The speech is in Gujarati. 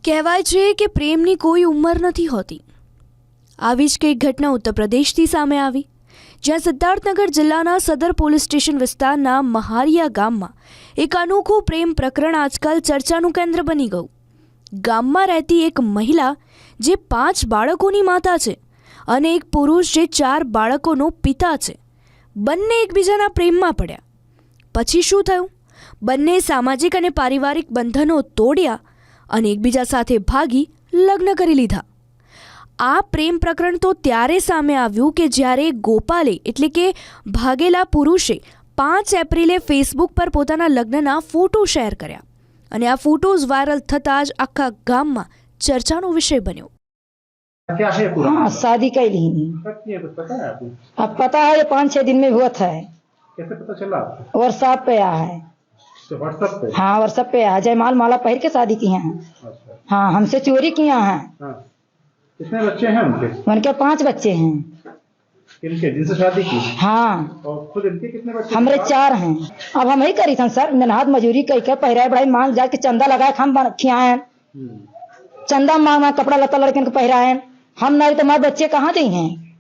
કહેવાય છે કે પ્રેમની કોઈ ઉંમર નથી હોતી। આવી જ કંઈક ઘટના ઉત્તર પ્રદેશથી સામે આવી, જ્યાં સિદ્ધાર્થનગર જિલ્લાના સદર પોલીસ સ્ટેશન વિસ્તારના મહારિયા ગામમાં એક અનોખું પ્રેમ પ્રકરણ આજકાલ ચર્ચાનું કેન્દ્ર બની ગયું। ગામમાં રહેતી એક મહિલા જે 5 બાળકોની માતા છે અને એક પુરુષ જે 4 બાળકોનો પિતા છે, બંને એકબીજાના પ્રેમમાં પડ્યા। પછી શું થયું? બંને સામાજિક અને પારિવારિક બંધનો તોડ્યા અને એકબીજા સાથે ભાગી લગ્ન કરી લીધા। આ પ્રેમ પ્રકરણ તો ત્યારે સામે આવ્યું કે જ્યારે ગોપાલે એટલે કે ભાગેલા પુરુષે 5 એપ્રિલે ફેસબુક પર પોતાના લગ્નના ફોટો શેર કર્યા અને આ ફોટોઝ વાયરલ થતાં જ આખા ગામમાં ચર્ચાનો વિષય બન્યો। क्या है पूरा? हाँ, शादी कैली नहीं। कब किया कुछ पता है आपको? अब पता है, ये 5-6 दिन में हुआ था। कैसे पता चला आपको? व्हाट्सएप पे आया है। तो व्हाट्सएप पे? हाँ, व्हाट्सएप पे आया है। जयमाल माला पहन के शादी किए हैं। अच्छा। हाँ, हमसे चोरी किया है। हाँ। कितने बच्चे हैं उनके? उनके 5 बच्चे हैं। इनके जिनसे शादी की? हाँ, और खुद इनके कितने बच्चे? हमारे 4 हैं। अब हम ही करी था सर, मेहनत मजूरी कई कर पहराए बढ़ाई मांग जाके चंदा लगाए, हम खियाए हैं। चंदा मांगा, कपड़ा लत्ता लड़के को पहराए। हम नहीं तो हमारे बच्चे कहाँ दी हैं।